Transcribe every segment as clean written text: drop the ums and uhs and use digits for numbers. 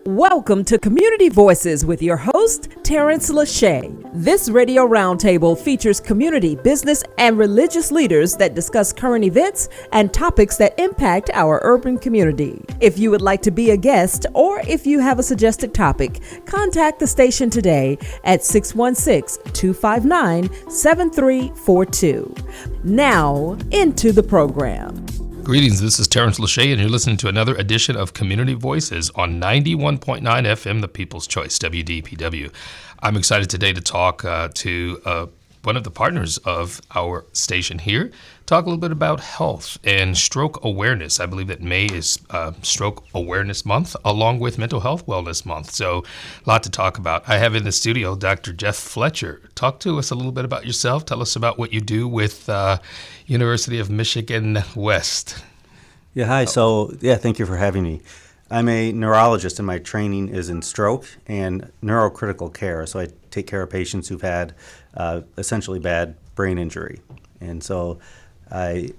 Welcome to Community Voices with your host, Tarence Lauchie. This radio roundtable features community, business, and religious leaders that discuss current events and topics that impact our urban community. If you would like to be a guest or if you have a suggested topic, contact the station today at 616-259-7342. Now, into the program. Greetings, this is Tarence Lauchie, and you're listening to another edition of Community Voices on 91.9 FM, The People's Choice, WDPW. I'm excited today to talk to one of the partners of our station here, talk a little bit about health and stroke awareness. I believe that May is Stroke Awareness Month, along with Mental Health Wellness Month. So a lot to talk about. I have in the studio Dr. Jeff Fletcher. Talk to us a little bit about yourself. Tell us about what you do with University of Michigan West. Yeah, hi. Thank you for having me. I'm a neurologist, and my training is in stroke and neurocritical care. So I take care of patients who've had essentially bad brain injury. And so I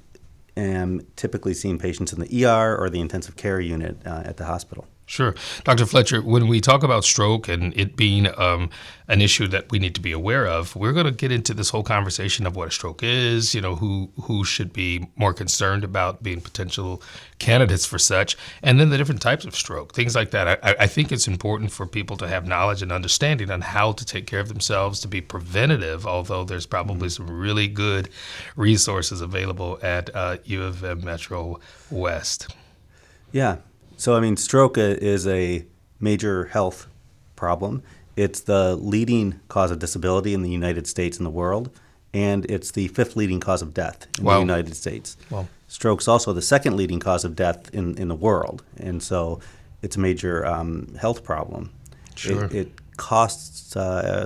am typically seeing patients in the ER or the intensive care unit at the hospital. Sure. Dr. Fletcher, when we talk about stroke and it being an issue that we need to be aware of, we're going to get into this whole conversation of what a stroke is, who should be more concerned about being potential candidates for such, and then the different types of stroke, things like that. I think it's important for people to have knowledge and understanding on how to take care of themselves, to be preventative, although there's probably some really good resources available at U of M Metro West. Yeah. So, stroke is a major health problem. It's the leading cause of disability in the United States and the world, and it's the fifth leading cause of death in the United States. Wow. Stroke's also the second leading cause of death in the world, and so it's a major health problem. Sure. It costs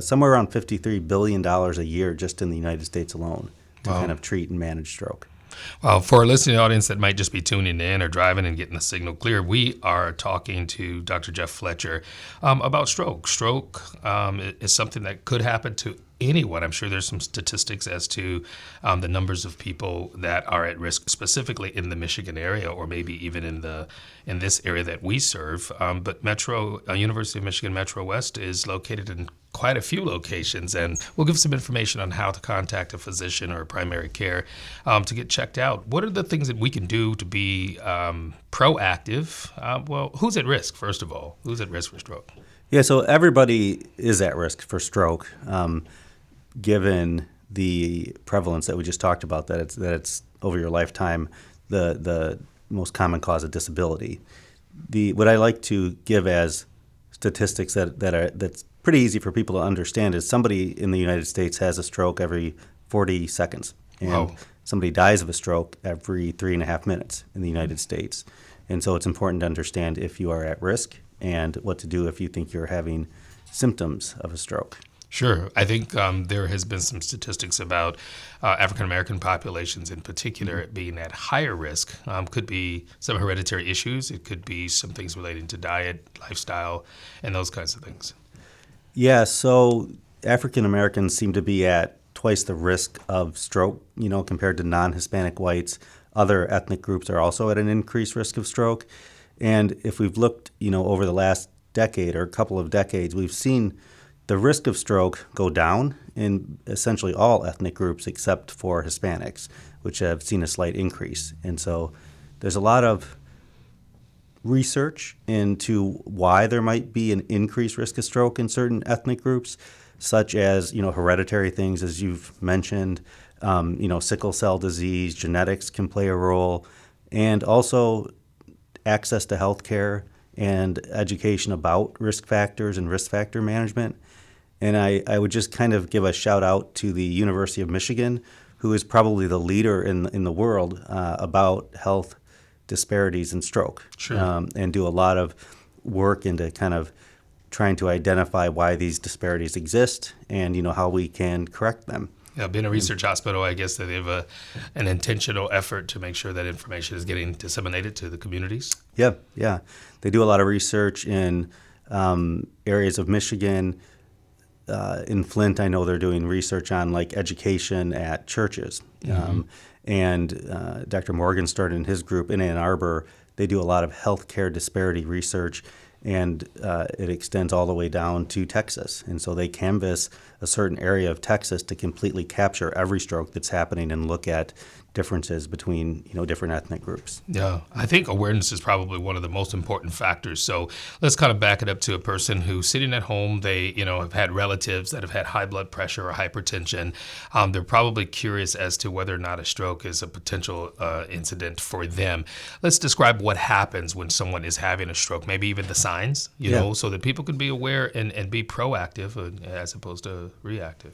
somewhere around $53 billion a year just in the United States alone to kind of treat and manage stroke. Well, for our listening audience that might just be tuning in or driving and getting the signal clear, we are talking to Dr. Jeff Fletcher about stroke. Stroke is something that could happen to anyone. I'm sure there's some statistics as to the numbers of people that are at risk, specifically in the Michigan area, or maybe even in this area that we serve. But University of Michigan Metro West is located in quite a few locations, and we'll give some information on how to contact a physician or a primary care to get checked out. What are the things that we can do to be proactive? Who's at risk, first of all? Who's at risk for stroke? Yeah, so everybody is at risk for stroke, given the prevalence that we just talked about, that it's over your lifetime the most common cause of disability. What I like to give as statistics that's pretty easy for people to understand is somebody in the United States has a stroke every 40 seconds, and somebody dies of a stroke every 3.5 minutes in the United States. And so it's important to understand if you are at risk and what to do if you think you're having symptoms of a stroke. Sure. I think there has been some statistics about African-American populations in particular being at higher risk. Could be some hereditary issues. It could be some things relating to diet, lifestyle, and those kinds of things. Yeah, so African-Americans seem to be at twice the risk of stroke, compared to non-Hispanic whites. Other ethnic groups are also at an increased risk of stroke. And if we've looked, over the last decade or a couple of decades, we've seen the risk of stroke go down in essentially all ethnic groups except for Hispanics, which have seen a slight increase. And so there's a lot of research into why there might be an increased risk of stroke in certain ethnic groups, such as, hereditary things, as you've mentioned, sickle cell disease, genetics can play a role, and also access to health care and education about risk factors and risk factor management. And I would just kind of give a shout out to the University of Michigan, who is probably the leader in the world about health disparities in stroke. Sure. And do a lot of work into kind of trying to identify why these disparities exist and, how we can correct them. Yeah, being a research hospital, I guess that they have an intentional effort to make sure that information is getting disseminated to the communities. Yeah. They do a lot of research in areas of Michigan. In Flint, I know they're doing research on education at churches. Mm-hmm. And Dr. Morgan started in his group in Ann Arbor. They do a lot of healthcare disparity research and it extends all the way down to Texas. And so they canvass a certain area of Texas to completely capture every stroke that's happening and look at differences between different ethnic groups. Yeah, I think awareness is probably one of the most important factors. So let's kind of back it up to a person who's sitting at home. They, have had relatives that have had high blood pressure or hypertension. They're probably curious as to whether or not a stroke is a potential incident for them. Let's describe what happens when someone is having a stroke, maybe even the signs, so that people can be aware and be proactive as opposed to reactive.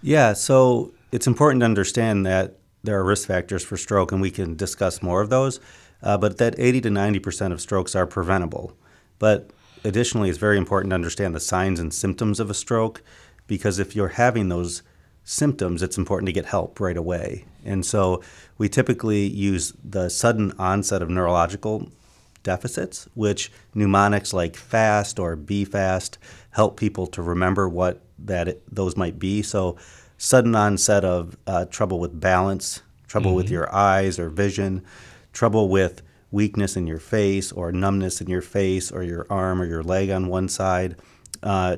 Yeah, so it's important to understand that there are risk factors for stroke, and we can discuss more of those, but that 80 to 90% of strokes are preventable. But additionally, it's very important to understand the signs and symptoms of a stroke, because if you're having those symptoms, it's important to get help right away. And so we typically use the sudden onset of neurological deficits, which mnemonics like FAST or be fast help people to remember what those might be. So sudden onset of trouble with balance, trouble with your eyes or vision, trouble with weakness in your face or numbness in your face or your arm or your leg on one side,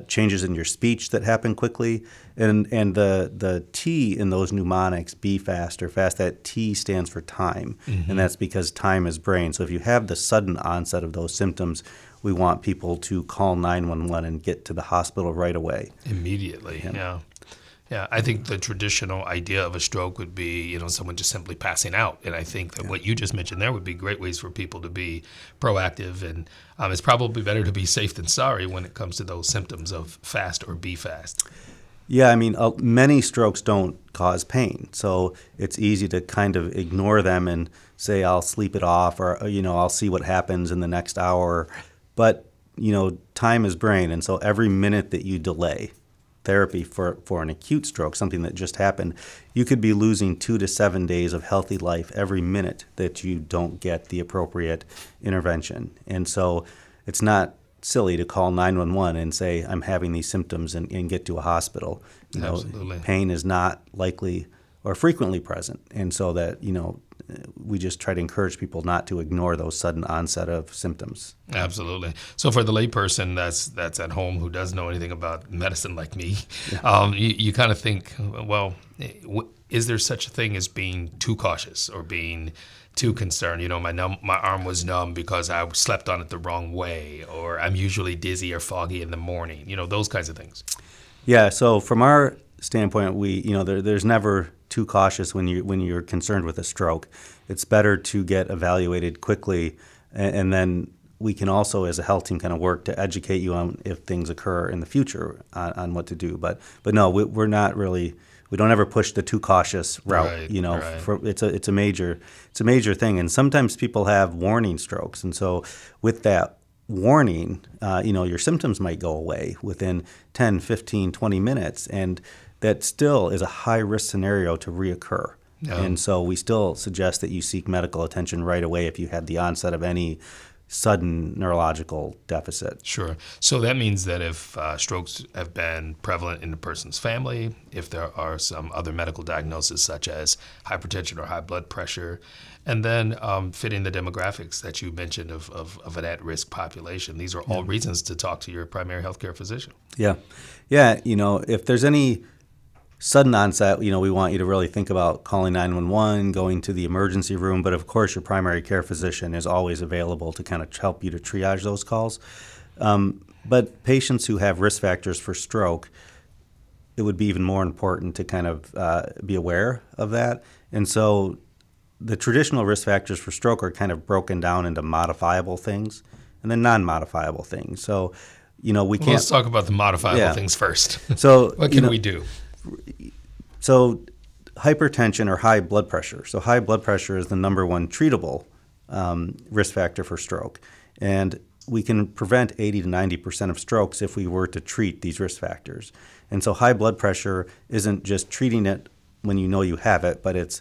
changes in your speech that happen quickly. And the T in those mnemonics, be fast or fast, that T stands for time. And that's because time is brain. So if you have the sudden onset of those symptoms, we want people to call 911 and get to the hospital right away. Immediately, yeah. Yeah, I think the traditional idea of a stroke would be, someone just simply passing out. And I think that what you just mentioned there would be great ways for people to be proactive. And it's probably better to be safe than sorry when it comes to those symptoms of fast or be fast. Yeah, many strokes don't cause pain. So it's easy to kind of ignore them and say, I'll sleep it off, or, I'll see what happens in the next hour. But, time is brain. And so every minute that you delay therapy for an acute stroke, something that just happened, you could be losing 2 to 7 days of healthy life every minute that you don't get the appropriate intervention. And so it's not silly to call 911 and say, I'm having these symptoms and get to a hospital. Absolutely. Pain is not likely or frequently present. And so that, we just try to encourage people not to ignore those sudden onset of symptoms. Absolutely. So for the layperson that's at home who doesn't know anything about medicine like me, you kind of think, well, is there such a thing as being too cautious or being too concerned? My arm was numb because I slept on it the wrong way, or I'm usually dizzy or foggy in the morning, those kinds of things. Yeah, so from our standpoint, there's never too cautious when you're concerned with a stroke. It's better to get evaluated quickly, and then we can also, as a health team, kind of work to educate you on if things occur in the future on what to do. But no, we're not really. We don't ever push the too cautious route. Right. It's a major thing, and sometimes people have warning strokes, and so with that warning, your symptoms might go away within 10, 15, 20 minutes, and that still is a high-risk scenario to reoccur. Yeah. And so we still suggest that you seek medical attention right away if you had the onset of any sudden neurological deficit. Sure. So that means that if strokes have been prevalent in the person's family, if there are some other medical diagnoses such as hypertension or high blood pressure, and then fitting the demographics that you mentioned of an at-risk population, these are all reasons to talk to your primary healthcare physician. Yeah. If there's any sudden onset, we want you to really think about calling 911, going to the emergency room, but of course your primary care physician is always available to kind of help you to triage those calls. But patients who have risk factors for stroke, it would be even more important to kind of be aware of that. And so the traditional risk factors for stroke are kind of broken down into modifiable things and then non-modifiable things. So, we can't. Let's talk about the modifiable things first. So what can we do? So hypertension or high blood pressure. So high blood pressure is the number one treatable risk factor for stroke. And we can prevent 80 to 90% of strokes if we were to treat these risk factors. And so high blood pressure isn't just treating it when you know you have it, but it's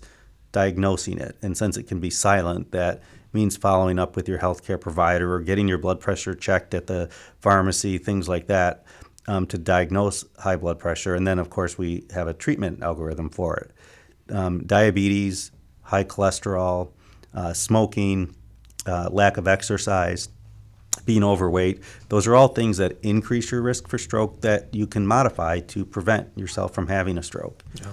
diagnosing it. And since it can be silent, that means following up with your healthcare provider or getting your blood pressure checked at the pharmacy, things like that. To diagnose high blood pressure. And then, of course, we have a treatment algorithm for it. Diabetes, high cholesterol, smoking, lack of exercise, being overweight. Those are all things that increase your risk for stroke that you can modify to prevent yourself from having a stroke. Yeah.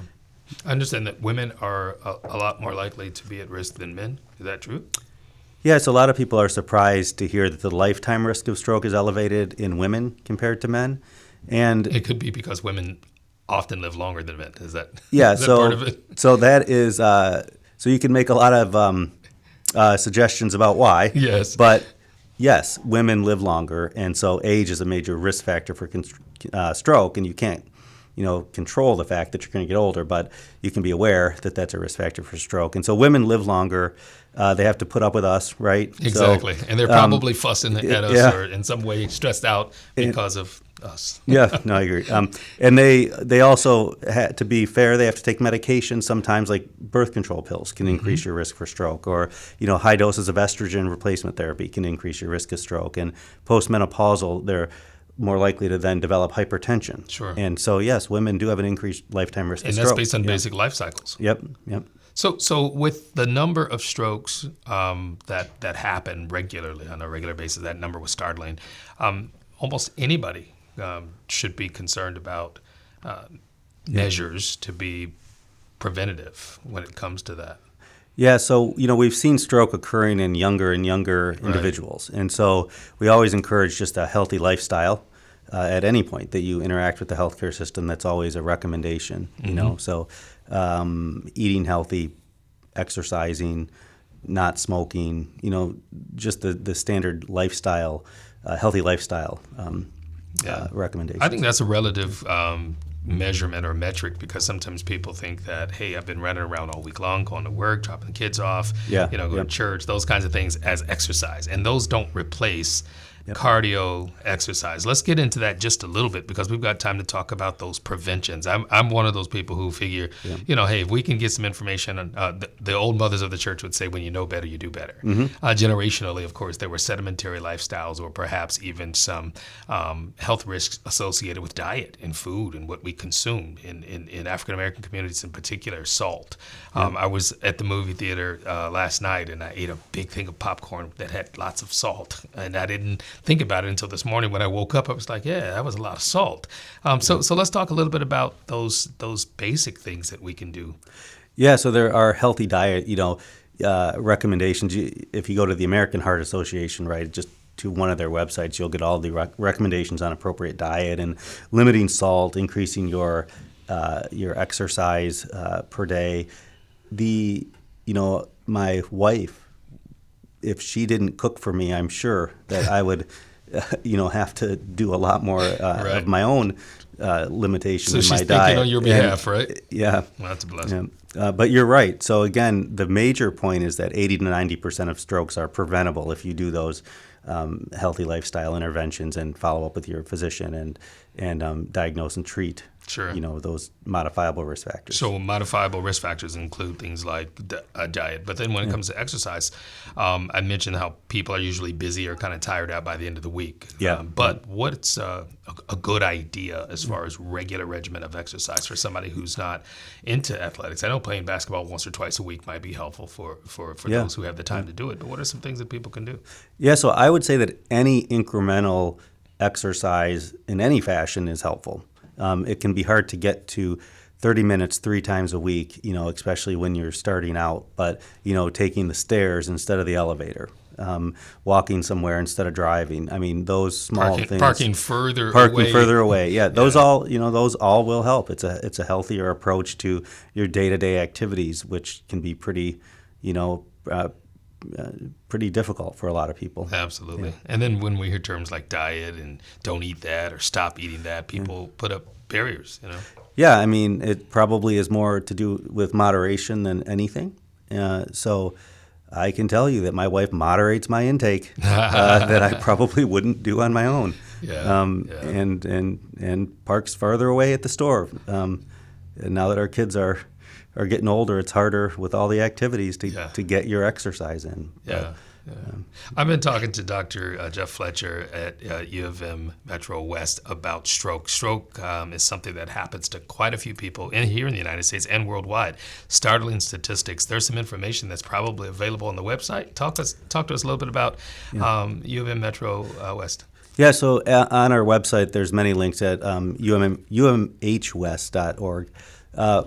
I understand that women are a lot more likely to be at risk than men. Is that true? Yes, a lot of people are surprised to hear that the lifetime risk of stroke is elevated in women compared to men. And it could be because women often live longer than men. Is that, yeah, is that so, part of it? So that is, so you can make a lot of suggestions about why. Yes. But yes, women live longer, and so age is a major risk factor for stroke, and you can't control the fact that you're going to get older, but you can be aware that that's a risk factor for stroke. And so women live longer. They have to put up with us, right? Exactly. So, and they're probably fussing at us or in some way stressed out because of us. Yeah, no, I agree. And they also, to be fair, they have to take medication. Sometimes like birth control pills can increase your risk for stroke, or high doses of estrogen replacement therapy can increase your risk of stroke. And postmenopausal, they're more likely to then develop hypertension. Sure. And so, yes, women do have an increased lifetime risk of stroke. And that's based on basic life cycles. Yep. So with the number of strokes that happen regularly on a regular basis, that number was startling. Almost anybody should be concerned about measures to be preventative when it comes to that. Yeah, so we've seen stroke occurring in younger and younger individuals, and so we always encourage just a healthy lifestyle at any point that you interact with the healthcare system. That's always a recommendation, So eating healthy, exercising, not smoking, just the standard lifestyle, healthy lifestyle recommendations. I think that's a relative measurement or metric, because sometimes people think that, hey, I've been running around all week long, going to work, dropping the kids off, going to church, those kinds of things as exercise. And those don't replace cardio exercise. Let's get into that just a little bit, because we've got time to talk about those preventions. I'm one of those people who figure, hey, if we can get some information on, the old mothers of the church would say, when you know better, you do better. Generationally, of course, there were sedimentary lifestyles, or perhaps even some health risks associated with diet and food and what we consume in African-American communities, in particular, salt. I was at the movie theater last night, and I ate a big thing of popcorn that had lots of salt, and I didn't think about it until this morning when I woke up. I was like, yeah, that was a lot of salt. So let's talk a little bit about those basic things that we can do. Yeah, so there are healthy diet, recommendations. If you go to the American Heart Association, right, just to one of their websites, you'll get all the recommendations on appropriate diet and limiting salt, increasing your exercise per day. My wife, if she didn't cook for me, I'm sure that I would, have to do a lot more of my own limitations in my diet. So she's thinking on your behalf, right? Yeah. Well, that's a blessing. But you're right. So again, the major point is that 80 to 90% of strokes are preventable if you do those healthy lifestyle interventions and follow up with your physician and diagnose and treat. Sure. Those modifiable risk factors. So modifiable risk factors include things like diet. But then when it comes to exercise, I mentioned how people are usually busy or kind of tired out by the end of the week. But what's a good idea as far as regular regimen of exercise for somebody who's not into athletics? I know playing basketball once or twice a week might be helpful for those who have the time to do it. But what are some things that people can do? Yeah, so I would say that any incremental exercise in any fashion is helpful. It can be hard to get to 30 minutes 3 times a week, especially when you're starting out. But, taking the stairs instead of the elevator, walking somewhere instead of driving. I mean, those small things. Parking further away. Yeah, those all will help. It's a healthier approach to your day-to-day activities, which can be pretty, pretty difficult for a lot of people. Absolutely. Yeah. And then when we hear terms like diet and don't eat that or stop eating that, people put up barriers, Yeah, I mean, it probably is more to do with moderation than anything. So I can tell you that my wife moderates my intake that I probably wouldn't do on my own. And parks farther away at the store. And now that our kids are getting older, it's harder with all the activities to get your exercise in. I've been talking to Dr. Jeff Fletcher at U of M Metro West about stroke. Stroke is something that happens to quite a few people here in the United States and worldwide. Startling statistics. There's some information that's probably available on the website. Talk to us a little bit about U of M Metro West. Yeah, so on our website, there's many links at umhwest.org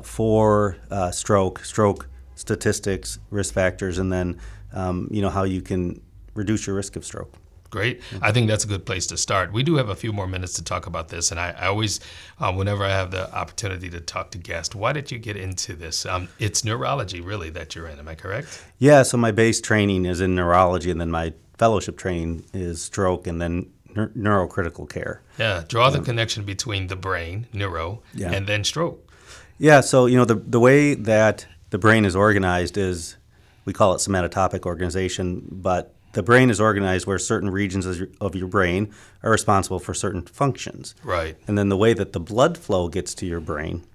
for stroke statistics, risk factors, and then how you can reduce your risk of stroke. Great. I think that's a good place to start. We do have a few more minutes to talk about this, and I always, whenever I have the opportunity to talk to guests, why did you get into this? It's neurology, really, that you're in. Am I correct? Yeah, so my base training is in neurology, and then my fellowship training is stroke, and then neurocritical care. Yeah, draw the connection between the brain, neuro, and then stroke. Yeah, so the way that the brain is organized is, we call it somatotopic organization, but the brain is organized where certain regions of your brain are responsible for certain functions. Right. And then the way that the blood flow gets to your brain,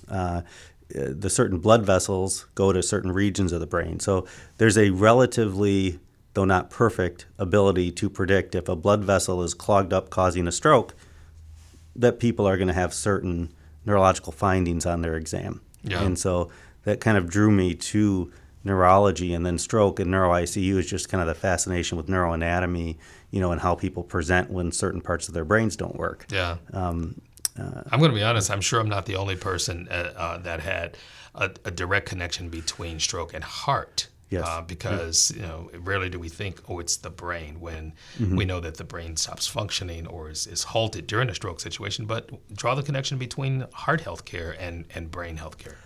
the certain blood vessels go to certain regions of the brain. So there's a relatively, though not perfect, ability to predict if a blood vessel is clogged up causing a stroke, that people are going to have certain neurological findings on their exam. Yeah. And so that kind of drew me to neurology, and then stroke and neuro-ICU is just kind of the fascination with neuroanatomy, and how people present when certain parts of their brains don't work. Yeah. I'm going to be honest, I'm sure I'm not the only person that had a direct connection between stroke and heart. Yes. Because rarely do we think, it's the brain, when we know that the brain stops functioning or is halted during a stroke situation. But draw the connection between heart health care and brain health care.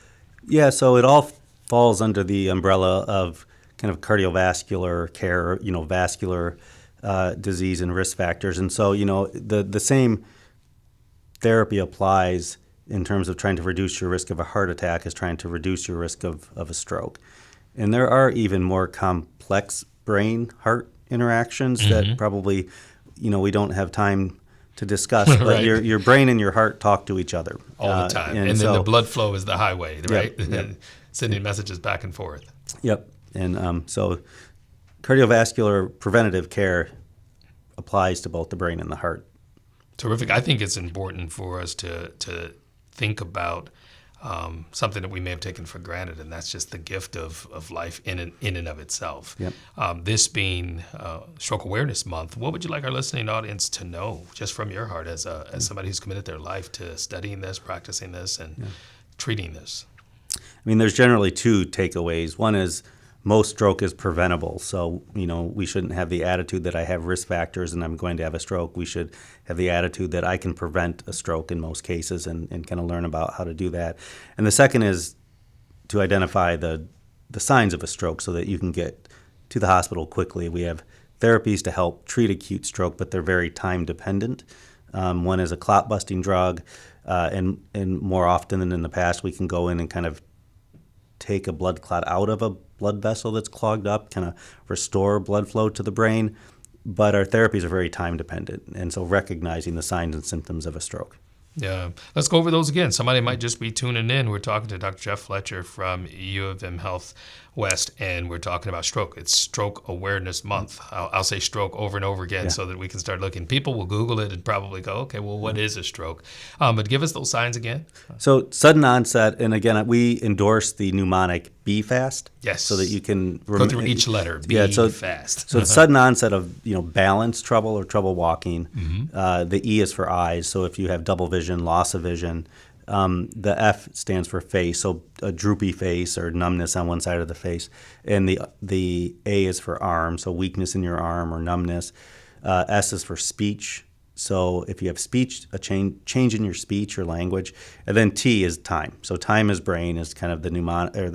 Yeah, so it all falls under the umbrella of kind of cardiovascular care, vascular disease and risk factors. And so, the same therapy applies in terms of trying to reduce your risk of a heart attack as trying to reduce your risk of a stroke. And there are even more complex brain-heart interactions that probably, we don't have time to discuss. But Right. your brain and your heart talk to each other all the time. And then the blood flow is the highway, right? Yep. Sending messages back and forth. Yep. And so cardiovascular preventative care applies to both the brain and the heart. Terrific. I think it's important for us to think about something that we may have taken for granted, and that's just the gift of life in and of itself. Yep. This being Stroke Awareness Month, what would you like our listening audience to know, just from your heart, as somebody who's committed their life to studying this, practicing this, and treating this? I mean, there's generally two takeaways. One is most stroke is preventable. So, we shouldn't have the attitude that I have risk factors and I'm going to have a stroke. We should have the attitude that I can prevent a stroke in most cases and kind of learn about how to do that. And the second is to identify the signs of a stroke so that you can get to the hospital quickly. We have therapies to help treat acute stroke, but they're very time dependent. One is a clot busting drug, and more often than in the past, we can go in and kind of take a blood clot out of a blood vessel that's clogged up, kind of restore blood flow to the brain. But our therapies are very time dependent, and so recognizing the signs and symptoms of a stroke. Yeah. Let's go over those again. Somebody might just be tuning in. We're talking to Dr. Jeff Fletcher from U of M Health West, and we're talking about stroke. It's Stroke Awareness Month. I'll say stroke over and over again so that we can start looking. People will Google it and probably go, okay, well, what is a stroke? But give us those signs again. So sudden onset, and again, we endorse the mnemonic be fast. Yes. So that you can go through each letter. Be fast. So the sudden onset of balance trouble or trouble walking. The E is for eyes. So if you have double vision, loss of vision. The F stands for face, so a droopy face or numbness on one side of the face. And the A is for arm, so weakness in your arm or numbness. S is for speech. So if you have speech, a change in your speech or language, and then T is time. So time is brain is kind of the mnemonic or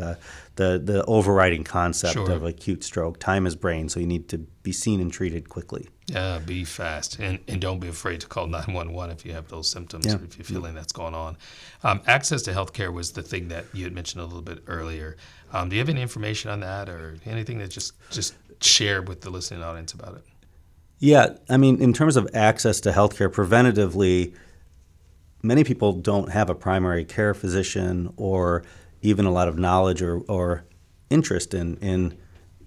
the overriding concept of acute stroke. Time is brain, so you need to be seen and treated quickly. Yeah, be fast, and don't be afraid to call 911 if you have those symptoms or if you're feeling that's going on. Access to healthcare was the thing that you had mentioned a little bit earlier. Do you have any information on that or anything that just share with the listening audience about it? Yeah, I mean, in terms of access to healthcare, preventatively, many people don't have a primary care physician or even a lot of knowledge or interest in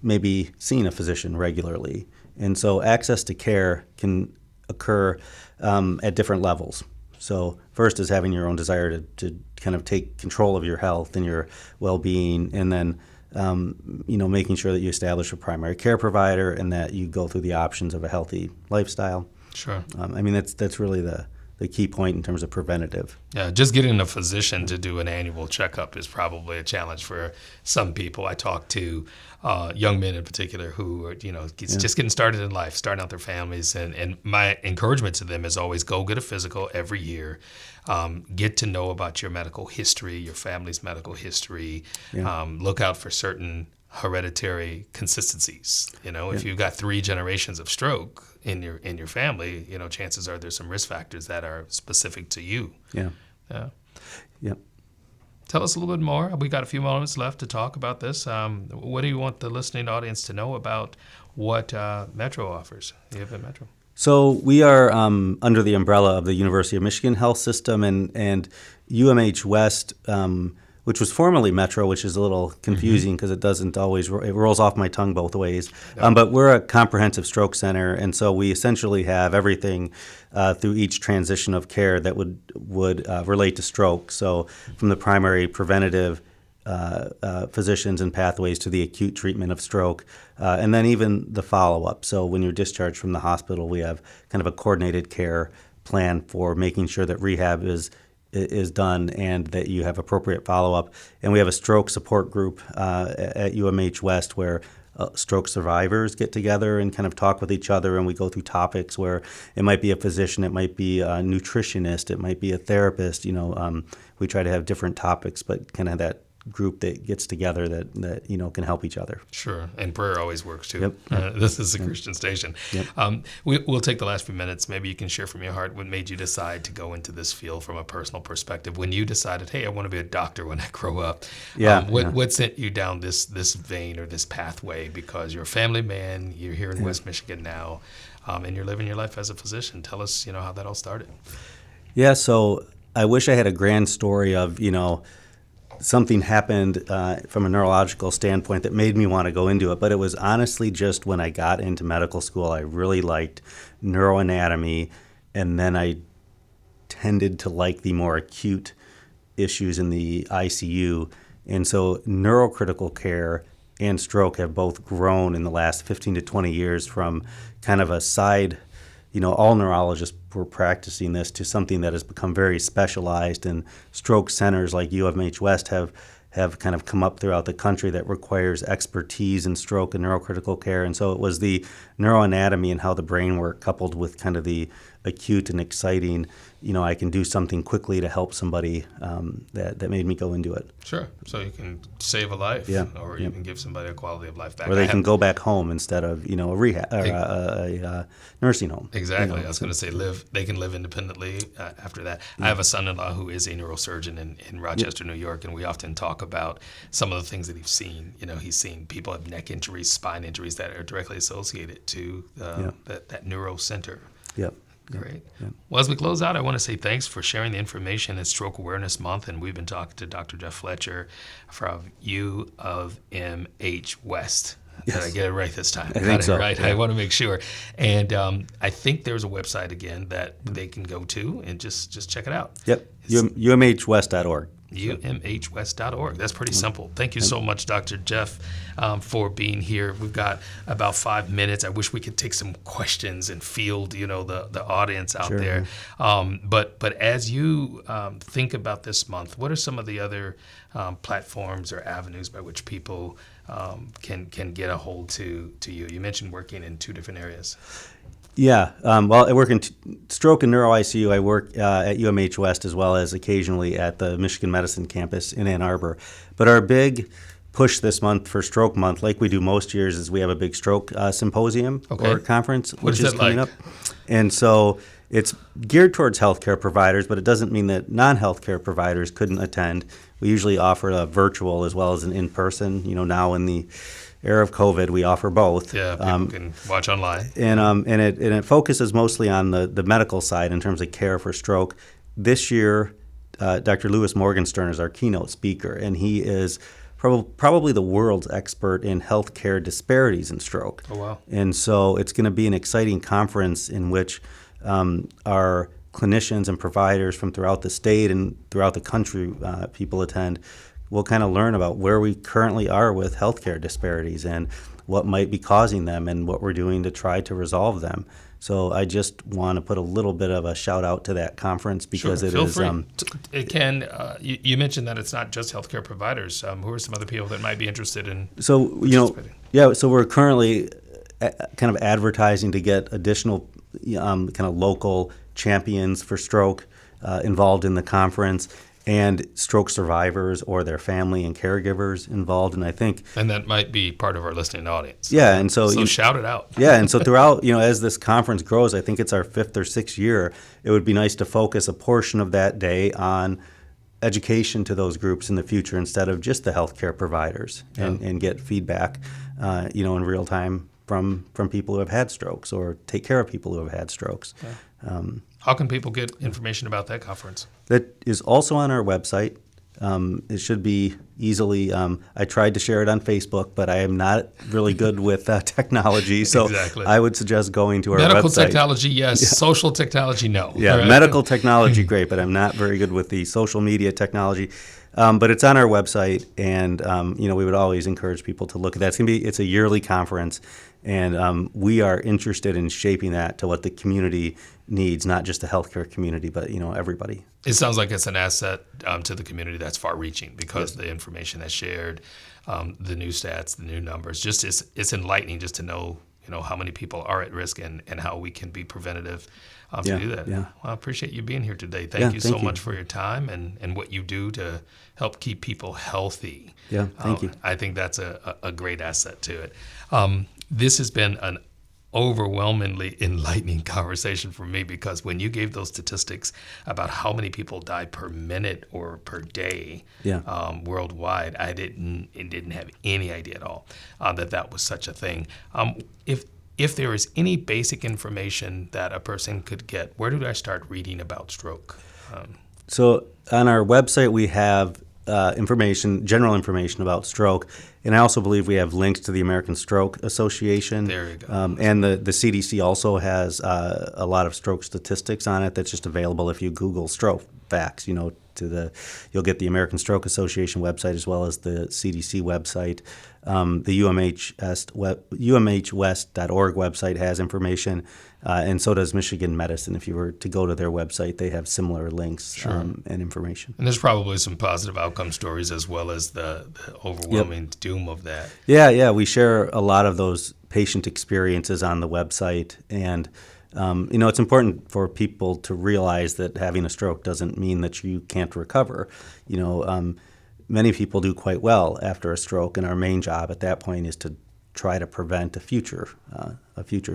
maybe seeing a physician regularly. And so access to care can occur at different levels. So first is having your own desire to kind of take control of your health and your well-being, and then making sure that you establish a primary care provider and that you go through the options of a healthy lifestyle. Sure. That's really the key point in terms of preventative. Yeah, just getting a physician to do an annual checkup is probably a challenge for some people. I talk to young men in particular who are, just getting started in life, starting out their families. And my encouragement to them is always go get a physical every year. Get to know about your medical history, your family's medical history. Yeah. Look out for certain hereditary consistencies. If you've got 3 generations of stroke in your family, chances are there's some risk factors that are specific to you. Yeah. Yeah. Tell us a little bit more. We got a few moments left to talk about this. What do you want the listening audience to know about what Metro offers? You have Metro. So we are under the umbrella of the University of Michigan Health System and UMH West, which was formerly Metro, which is a little confusing because it doesn't always, it rolls off my tongue both ways. Yeah. But we're a comprehensive stroke center, and so we essentially have everything through each transition of care that would relate to stroke. So from the primary preventative physicians and pathways to the acute treatment of stroke, and then even the follow-up. So when you're discharged from the hospital, we have kind of a coordinated care plan for making sure that rehab is done and that you have appropriate follow-up. And we have a stroke support group at UMH West where stroke survivors get together and kind of talk with each other, and we go through topics where it might be a physician, it might be a nutritionist, it might be a therapist. We try to have different topics, but kind of that group that gets together that can help each other. Sure, and prayer always works too. Yep. This is a Christian station. Yep. We'll take the last few minutes. Maybe you can share from your heart what made you decide to go into this field from a personal perspective. When you decided, hey, I want to be a doctor when I grow up. What sent you down this vein or this pathway? Because you're a family man, you're here in West Michigan now, and you're living your life as a physician. Tell us, how that all started. Yeah, so I wish I had a grand story of, something happened from a neurological standpoint that made me want to go into it. But it was honestly just when I got into medical school, I really liked neuroanatomy, and then I tended to like the more acute issues in the ICU. And so neurocritical care and stroke have both grown in the last 15 to 20 years from kind of a side, all neurologists were practicing this, to something that has become very specialized, and stroke centers like UMH West have kind of come up throughout the country that requires expertise in stroke and neurocritical care. And so it was the neuroanatomy and how the brain worked coupled with kind of the acute and exciting, I can do something quickly to help somebody, that made me go into it. Sure. So you can save a life, or you can give somebody a quality of life back. Or they can go back home instead of, a rehab or a nursing home. Exactly. I was going to say they can live independently after that. I have a son-in-law who is a neurosurgeon in Rochester, New York, and we often talk about some of the things that he's seen. He's seen people have neck injuries, spine injuries that are directly associated to that neuro center. Yep. Great. Yep. Well, as we close out, I want to say thanks for sharing the information. It's Stroke Awareness Month, and we've been talking to Dr. Jeff Fletcher from U of MH West. Yes. Did I get it right this time? I think so. Right. Yeah. I want to make sure. And I think there's a website again that they can go to and just check it out. Yep. UMHWest.org. UMHWest.org. That's pretty simple. Thank you so much, Dr. Jeff, for being here. We've got about 5 minutes. I wish we could take some questions and field, the audience out there. But as you think about this month, what are some of the other platforms or avenues by which people can get a hold to you? You mentioned working in 2 different areas. Yeah. Well, I work in stroke and neuro ICU. I work at UMH West as well as occasionally at the Michigan Medicine campus in Ann Arbor. But our big push this month for Stroke Month, like we do most years, is we have a big stroke symposium or conference, which is coming up. And so it's geared towards healthcare providers, but it doesn't mean that non-healthcare providers couldn't attend. We usually offer a virtual as well as an in-person. Now in the era of COVID, we offer both. Yeah, people can watch online. And it focuses mostly on the medical side in terms of care for stroke. This year, Dr. Louis Morgenstern is our keynote speaker, and he is probably the world's expert in healthcare disparities in stroke. Oh, wow. And so it's going to be an exciting conference in which our clinicians and providers from throughout the state and throughout the country, people attend. We'll kind of learn about where we currently are with healthcare disparities and what might be causing them and what we're doing to try to resolve them. So I just want to put a little bit of a shout out to that conference because Feel free. You mentioned that it's not just healthcare providers. Who are some other people that might be interested in participating? So we're currently kind of advertising to get additional kind of local champions for stroke involved in the conference, and stroke survivors or their family and caregivers involved. And I think, and that might be part of our listening audience. Yeah, and so shout it out. Yeah, and so throughout, as this conference grows, I think it's our 5th or 6th year. It would be nice to focus a portion of that day on education to those groups in the future instead of just the healthcare providers, and get feedback, in real time from people who have had strokes or take care of people who have had strokes. Yeah. How can people get information about that conference? That is also on our website. It should be easily. I tried to share it on Facebook, but I am not really good with technology, so Exactly. I would suggest going to our medical website. Technology, yes. Yeah. Social technology, no. Yeah, right. Medical technology, great, but I'm not very good with the social media technology. But it's on our website, and we would always encourage people to look at that. It's a yearly conference, and we are interested in shaping that to what the community needs, not just the healthcare community, but everybody. It sounds like it's an asset to the community that's far-reaching because the information that's shared, the new stats, the new numbers, just it's enlightening just to know how many people are at risk and how we can be preventative to do that. Yeah. Well, I appreciate you being here today. Thank you so much for your time and what you do to help keep people healthy. Yeah, thank you. I think that's a great asset to it. This has been an overwhelmingly enlightening conversation for me because when you gave those statistics about how many people die per minute or per day worldwide, I didn't have any idea at all that was such a thing. If there is any basic information that a person could get, where do I start reading about stroke? So on our website we have general information about stroke, and I also believe we have links to the American Stroke Association. There you go. And the CDC also has a lot of stroke statistics on it that's just available if you Google stroke facts. You'll get the American Stroke Association website as well as the CDC website. The UMHwest.org website has information, and so does Michigan Medicine. If you were to go to their website, they have similar links and information. And there's probably some positive outcome stories as well as the overwhelming doom of that. Yeah, we share a lot of those patient experiences on the website, and it's important for people to realize that having a stroke doesn't mean that you can't recover. Many people do quite well after a stroke, and our main job at that point is to try to prevent a future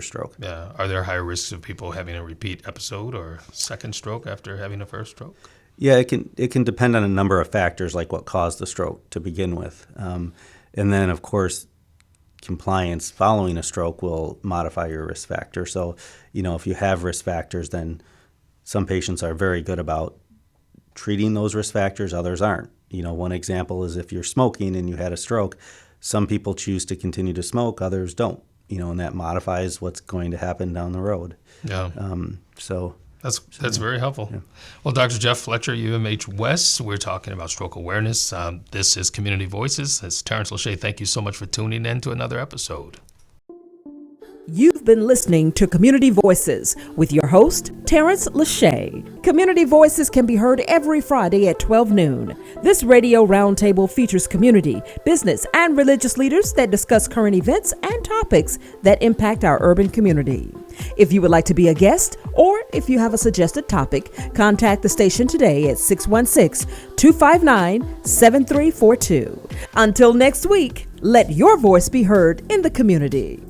stroke. Yeah. Are there higher risks of people having a repeat episode or second stroke after having a first stroke? Yeah, it can depend on a number of factors, like what caused the stroke to begin with, and then of course compliance following a stroke will modify your risk factor. So, if you have risk factors, then some patients are very good about treating those risk factors, others aren't. One example is if you're smoking and you had a stroke, some people choose to continue to smoke, others don't, and that modifies what's going to happen down the road. Yeah. That's very helpful. Yeah. Well, Dr. Jeff Fletcher, UMH West, we're talking about stroke awareness. This is Community Voices. It's Tarence Lauchie. Thank you so much for tuning in to another episode. You've been listening to Community Voices with your host, Tarence Lauchie. Community Voices can be heard every Friday at 12 noon. This radio roundtable features community, business, and religious leaders that discuss current events and topics that impact our urban community. If you would like to be a guest, or if you have a suggested topic, contact the station today at 616-259-7342. Until next week, let your voice be heard in the community.